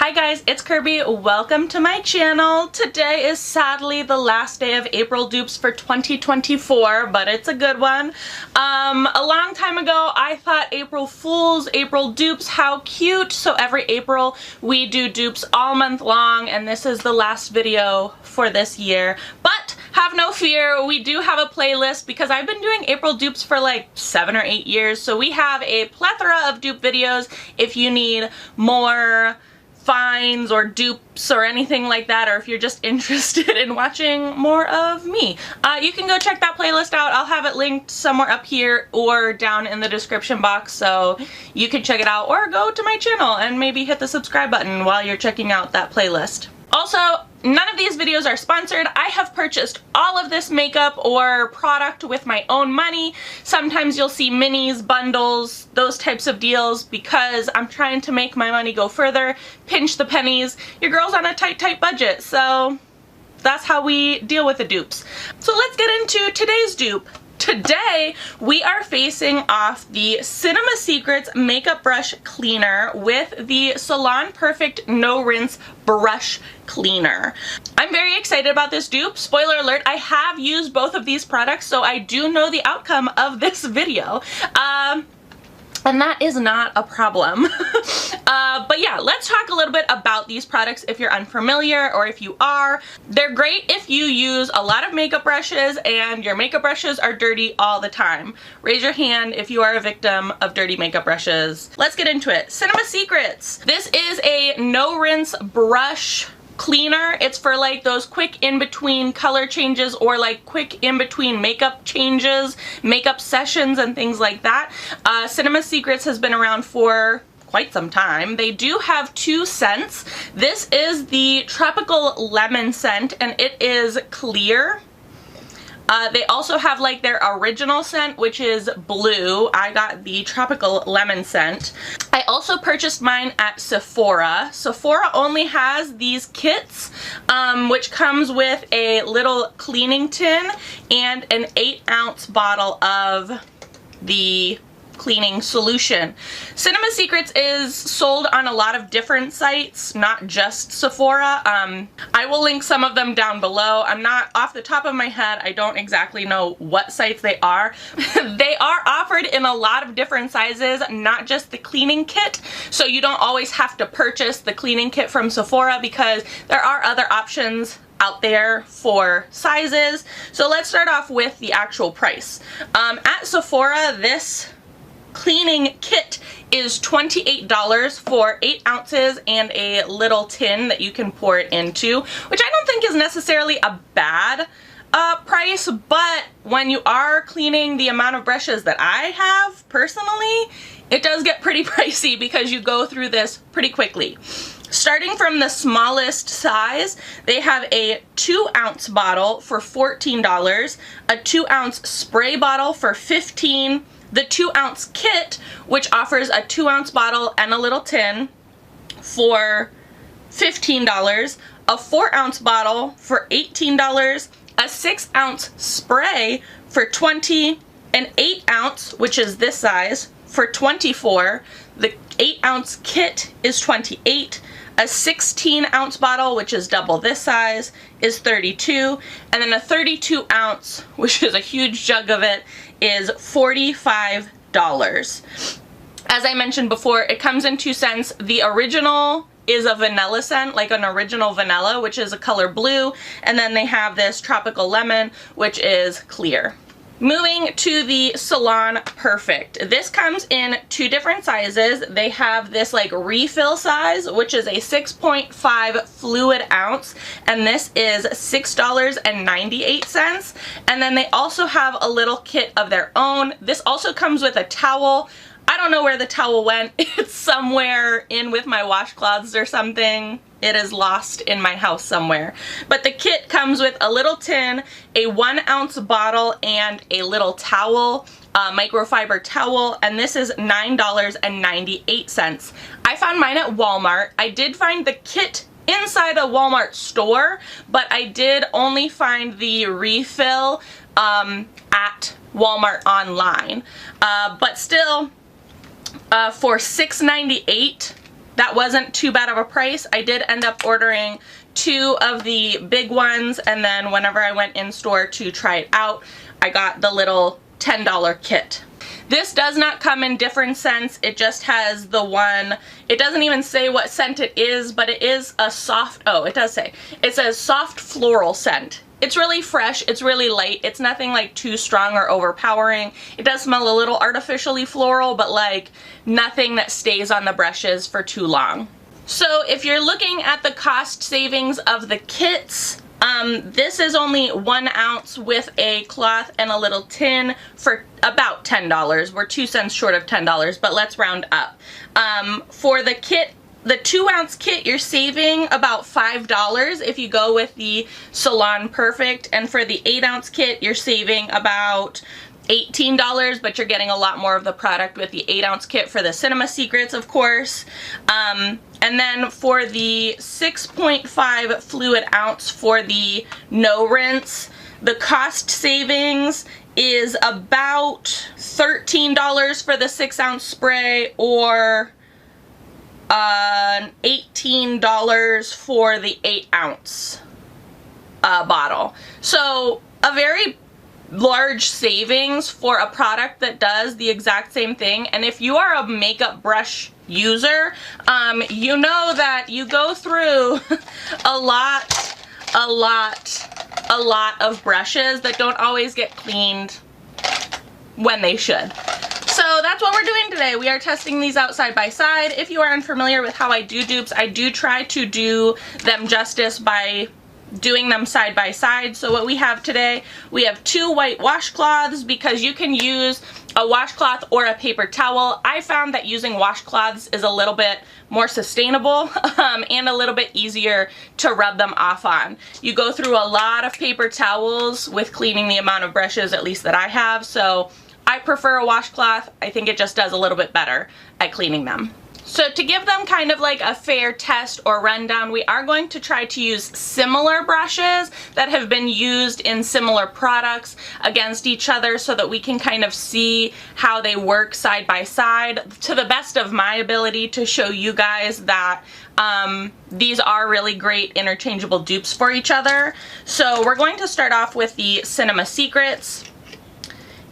Hi guys, it's Kirby. Welcome to my channel. Today is sadly the last day of April dupes for 2024, but it's a good one. A long time ago I thought April Fools, April dupes, how cute. So every April we do dupes all month long, and this is the last video for this year. But have no fear, we do have a playlist because I've been doing April dupes for like 7 or 8 years. So we have a plethora of dupe videos if you need more finds or dupes or anything like that, or if you're just interested in watching more of me. You can go check that playlist out. I'll have it linked somewhere up here or down in the description box, so you can check it out, or go to my channel and maybe hit the subscribe button while you're checking out that playlist. Also, none of these videos are sponsored. I have purchased all of this makeup or product with my own money. Sometimes you'll see minis, bundles, those types of deals because I'm trying to make my money go further, pinch the pennies. Your girl's on a tight budget, so that's how we deal with the dupes. So let's get into today's dupe. Today, we are facing off the Cinema Secrets Makeup Brush Cleaner with the Salon Perfect No Rinse Brush Cleaner. I'm very excited about this dupe. Spoiler alert, I have used both of these products, so I do know the outcome of this video. And that is not a problem. But yeah, let's talk a little bit about these products if you're unfamiliar, or if you are. They're great if you use a lot of makeup brushes and your makeup brushes are dirty all the time. Raise your hand if you are a victim of dirty makeup brushes. Let's get into it. Cinema Secrets. This is a no rinse brush cleaner. It's for like those quick in-between color changes, or like quick in-between makeup changes, makeup sessions, and things like that. Cinema Secrets has been around for quite some time. They do have 2 scents. This is the Tropical Lemon scent, and it is clear. They also have like their original scent, which is blue. I got the Tropical Lemon scent. I also purchased mine at Sephora. Sephora only has these kits, which comes with a little cleaning tin and an 8-ounce bottle of the cleaning solution. Cinema Secrets is sold on a lot of different sites, not just Sephora. I will link some of them down below. I'm not, off the top of my head, I don't exactly know what sites they are. They are offered in a lot of different sizes, not just the cleaning kit, so you don't always have to purchase the cleaning kit from Sephora because there are other options out there for sizes. So let's start off with the actual price. At Sephora, this cleaning kit is $28 for 8 ounces and a little tin that you can pour it into, which I don't think is necessarily a bad price, but when you are cleaning the amount of brushes that I have personally, it does get pretty pricey because you go through this pretty quickly. Starting from the smallest size, they have a 2-ounce bottle for $14, a 2-ounce spray bottle for $15, the 2-ounce kit, which offers a 2-ounce bottle and a little tin, for $15, a 4-ounce bottle for $18, a 6-ounce spray for $20, an 8-ounce, which is this size, for $24, the 8-ounce kit is $28, a 16-ounce bottle, which is double this size, is $32, and then a 32-ounce, which is a huge jug of it, is $45. As I mentioned before, it comes in 2 scents. The original is a vanilla scent, like an original vanilla, which is a color blue, and then they have this Tropical Lemon, which is clear. Moving to the Salon Perfect. This comes in 2 different sizes. They have this like refill size, which is a 6.5 fluid ounce, and this is $6.98. And then they also have a little kit of their own. This also comes with a towel. I don't know where the towel went. It's somewhere in with my washcloths or something. It is lost in my house somewhere. But the kit comes with a little tin, a 1-ounce bottle, and a little towel, microfiber towel, and this is $9.98. I found mine at Walmart. I did find the kit inside a Walmart store, but I did only find the refill at Walmart online. But still, for $6.98, that wasn't too bad of a price. I did end up ordering 2 of the big ones, and then whenever I went in store to try it out, I got the little $10 kit. This does not come in different scents, it just has the one. It doesn't even say what scent it is, but it is a soft, oh, it does say. It says soft floral scent. It's really fresh, it's really light, it's nothing like too strong or overpowering. It does smell a little artificially floral, but like nothing that stays on the brushes for too long. So if you're looking at the cost savings of the kits, this is only 1 ounce with a cloth and a little tin for about $10. We're 2 cents short of $10, but let's round up. For the kit, the 2 ounce kit, you're saving about $5 if you go with the Salon Perfect, and for the 8 ounce kit, you're saving about $18, but you're getting a lot more of the product with the 8 ounce kit for the Cinema Secrets, of course. And then for the 6.5 fluid ounce for the no rinse, the cost savings is about $13 for the 6 ounce spray, or $18 for the 8 ounce bottle. So a very large savings for a product that does the exact same thing. And if you are a makeup brush user, you know that you go through a lot of brushes that don't always get cleaned when they should. So that's what we're doing today. We are testing these out side by side. If you are unfamiliar with how I do dupes, I do try to do them justice by doing them side by side. So what we have today, we have 2 white washcloths, because you can use a washcloth or a paper towel. I found that using washcloths is a little bit more sustainable and a little bit easier to rub them off on. You go through a lot of paper towels with cleaning the amount of brushes, at least that I have, so I prefer a washcloth. I think it just does a little bit better at cleaning them. So to give them kind of like a fair test or rundown, we are going to try to use similar brushes that have been used in similar products against each other, so that we can kind of see how they work side by side, to the best of my ability, to show you guys that these are really great interchangeable dupes for each other. So we're going to start off with the Cinema Secrets.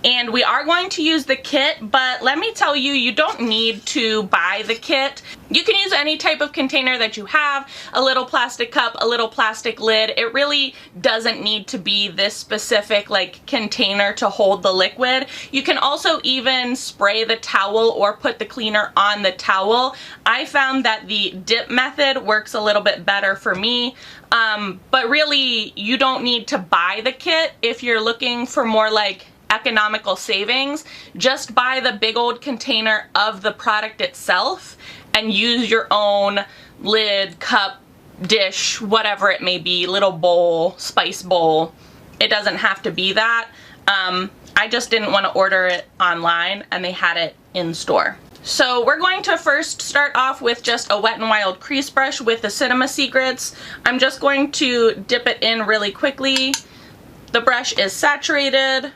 And we are going to use the kit, but let me tell you, you don't need to buy the kit. You can use any type of container that you have, a little plastic cup, a little plastic lid. It really doesn't need to be this specific like container to hold the liquid. You can also even spray the towel or put the cleaner on the towel. I found that the dip method works a little bit better for me. But really, you don't need to buy the kit if you're looking for more like economical savings. Just buy the big old container of the product itself and use your own lid, cup, dish, whatever it may be, little bowl, spice bowl. It doesn't have to be that. I just didn't want to order it online and they had it in store. So we're going to first start off with just a Wet n Wild crease brush with the Cinema Secrets. I'm just going to dip it in really quickly. The brush is saturated.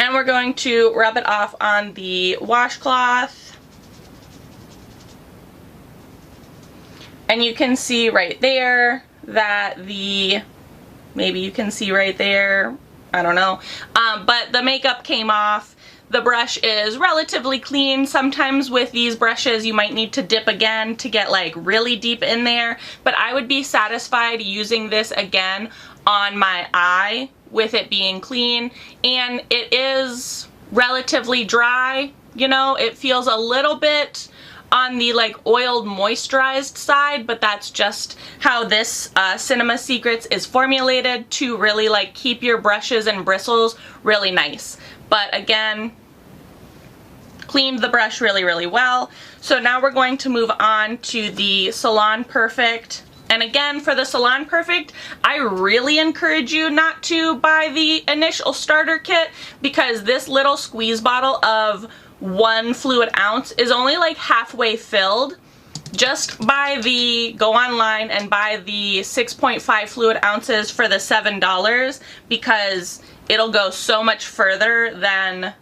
And we're going to rub it off on the washcloth. And you can see right there that maybe you can see right there, I don't know, but the makeup came off. The brush is relatively clean. Sometimes with these brushes you might need to dip again to get like really deep in there, but I would be satisfied using this again on my eye with it being clean. And it is relatively dry, you know, it feels a little bit on the like oiled moisturized side, but that's just how this Cinema Secrets is formulated, to really like keep your brushes and bristles really nice. But again, cleaned the brush really well. So now we're going to move on to the Salon Perfect. And again, for the Salon Perfect, I really encourage you not to buy the initial starter kit, because this little squeeze bottle of 1 fluid ounce is only like halfway filled. Just go online and buy the 6.5 fluid ounces for the $7, because it'll go so much further than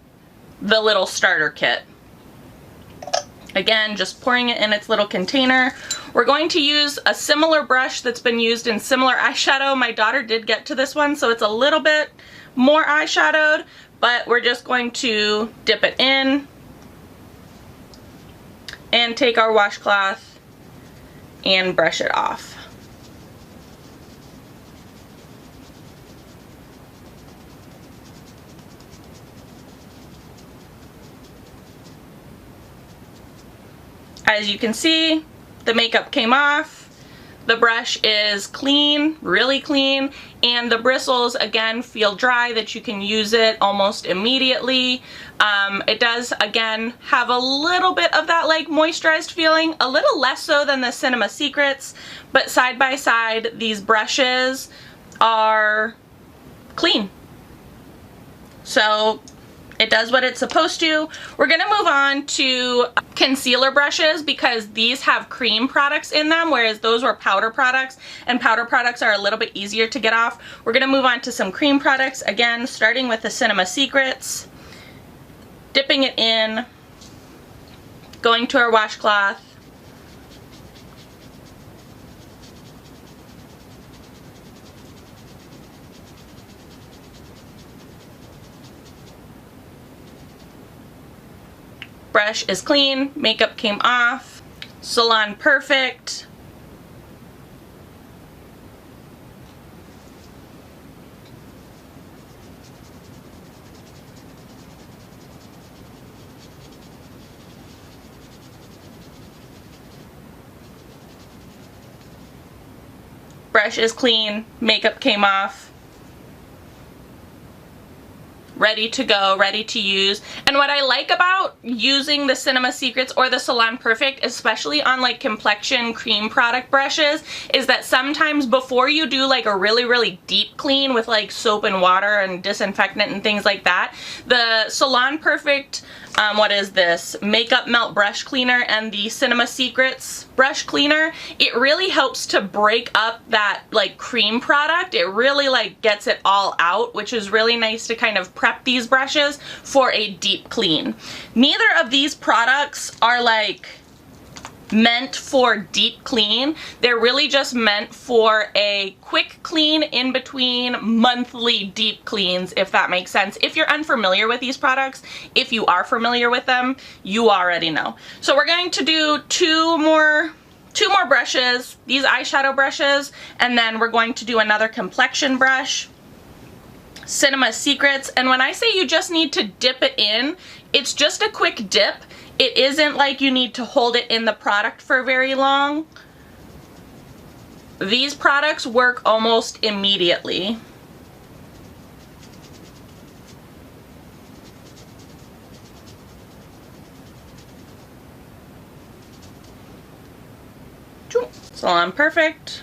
the little starter kit. Again, just pouring it in its little container. We're going to use a similar brush that's been used in similar eyeshadow. My daughter did get to this one, so it's a little bit more eyeshadowed, but we're just going to dip it in and take our washcloth and brush it off. As you can see, the makeup came off. The brush is clean, really clean, and the bristles again feel dry that you can use it almost immediately. It does again have a little bit of that like moisturized feeling, a little less so than the Cinema Secrets, but side by side these brushes are clean. So it does what it's supposed to. We're gonna move on to concealer brushes because these have cream products in them, whereas those were powder products, and powder products are a little bit easier to get off. We're gonna move on to some cream products, again, starting with the Cinema Secrets, dipping it in, going to our washcloth, brush is clean, makeup came off, Salon Perfect. Brush is clean, makeup came off. Ready to go, ready to use. And what I like about using the Cinema Secrets or the Salon Perfect, especially on like complexion cream product brushes, is that sometimes before you do like a really deep clean with like soap and water and disinfectant and things like that, the Salon Perfect, what is this, Makeup Melt Brush Cleaner and the Cinema Secrets brush cleaner, it really helps to break up that like cream product. It really like gets it all out, which is really nice to kind of prep these brushes for a deep clean. Neither of these products are like meant for deep clean. They're really just meant for a quick clean in between monthly deep cleans, if that makes sense. If you're unfamiliar with these products, if you are familiar with them, you already know. So we're going to do two more brushes, these eyeshadow brushes, and then we're going to do another complexion brush, Cinema Secrets. And when I say you just need to dip it in, it's just a quick dip. It isn't like you need to hold it in the product for very long. These products work almost immediately. Salon Perfect.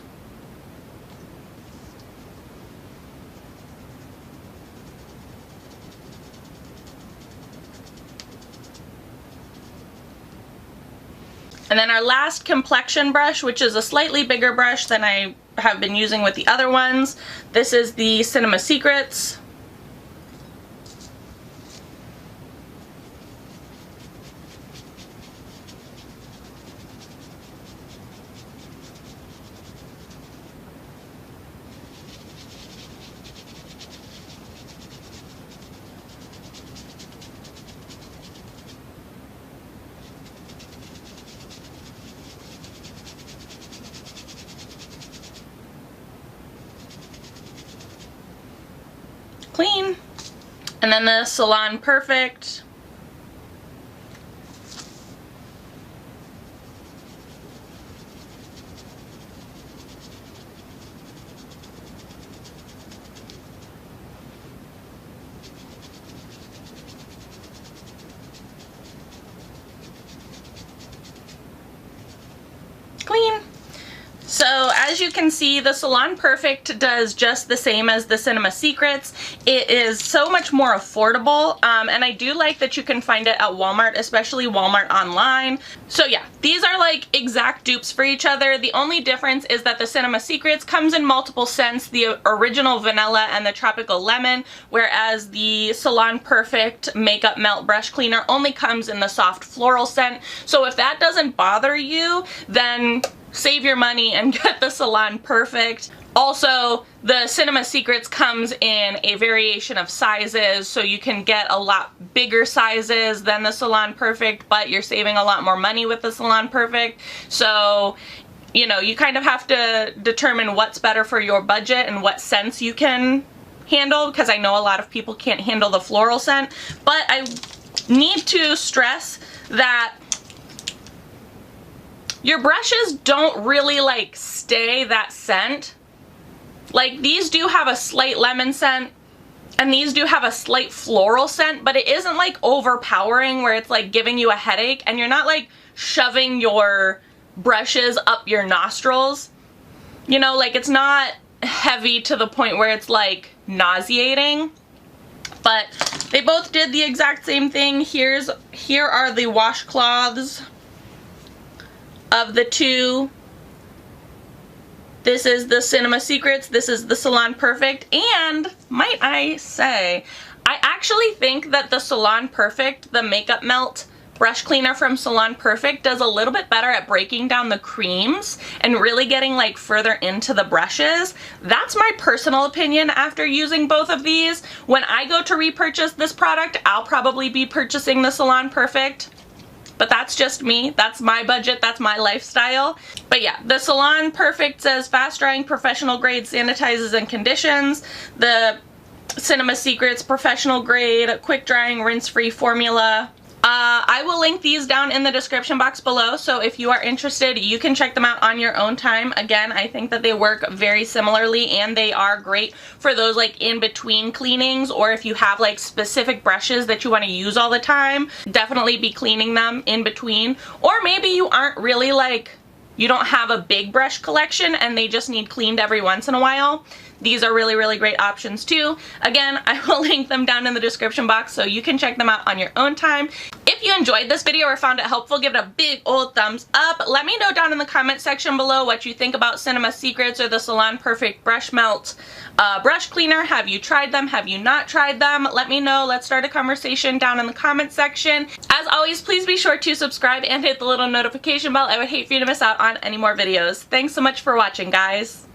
And then our last complexion brush, which is a slightly bigger brush than I have been using with the other ones. This is the Cinema Secrets. Clean. And then the Salon Perfect. So as you can see, the Salon Perfect does just the same as the Cinema Secrets. It is so much more affordable, and I do like that you can find it at Walmart, especially Walmart online. So yeah, these are like exact dupes for each other. The only difference is that the Cinema Secrets comes in multiple scents, the original vanilla and the tropical lemon, whereas the Salon Perfect Makeup Melt Brush Cleaner only comes in the soft floral scent. So if that doesn't bother you, then save your money and get the Salon Perfect. Also, the Cinema Secrets comes in a variation of sizes, so you can get a lot bigger sizes than the Salon Perfect, but you're saving a lot more money with the Salon Perfect. So, you know, you kind of have to determine what's better for your budget and what scents you can handle, because I know a lot of people can't handle the floral scent. But I need to stress that your brushes don't really like stay that scent. Like, these do have a slight lemon scent and these do have a slight floral scent, but it isn't like overpowering where it's like giving you a headache, and you're not like shoving your brushes up your nostrils. You know, like, it's not heavy to the point where it's like nauseating. But they both did the exact same thing. Here are the washcloths of the two. This is the Cinema Secrets, this is the Salon Perfect, and might I say, I actually think that the Salon Perfect, the Makeup Melt Brush Cleaner from Salon Perfect, does a little bit better at breaking down the creams and really getting like further into the brushes. That's my personal opinion after using both of these. When I go to repurchase this product, I'll probably be purchasing the Salon Perfect. But that's just me. That's my budget. That's my lifestyle. But yeah, the Salon Perfect says fast drying, professional grade, sanitizes and conditions. The Cinema Secrets professional grade, quick drying, rinse free formula. I will link these down in the description box below, so if you are interested, you can check them out on your own time. Again, I think that they work very similarly, and they are great for those like in-between cleanings, or if you have like specific brushes that you want to use all the time, definitely be cleaning them in between. Or maybe you aren't really like, you don't have a big brush collection and they just need cleaned every once in a while. These are really, really great options too. Again, I will link them down in the description box so you can check them out on your own time. If you enjoyed this video or found it helpful, give it a big old thumbs up. Let me know down in the comment section below what you think about Cinema Secrets or the Salon Perfect Brush Melt Brush Cleaner. Have you tried them? Have you not tried them? Let me know. Let's start a conversation down in the comment section. As always, please be sure to subscribe and hit the little notification bell. I would hate for you to miss out on any more videos. Thanks so much for watching, guys.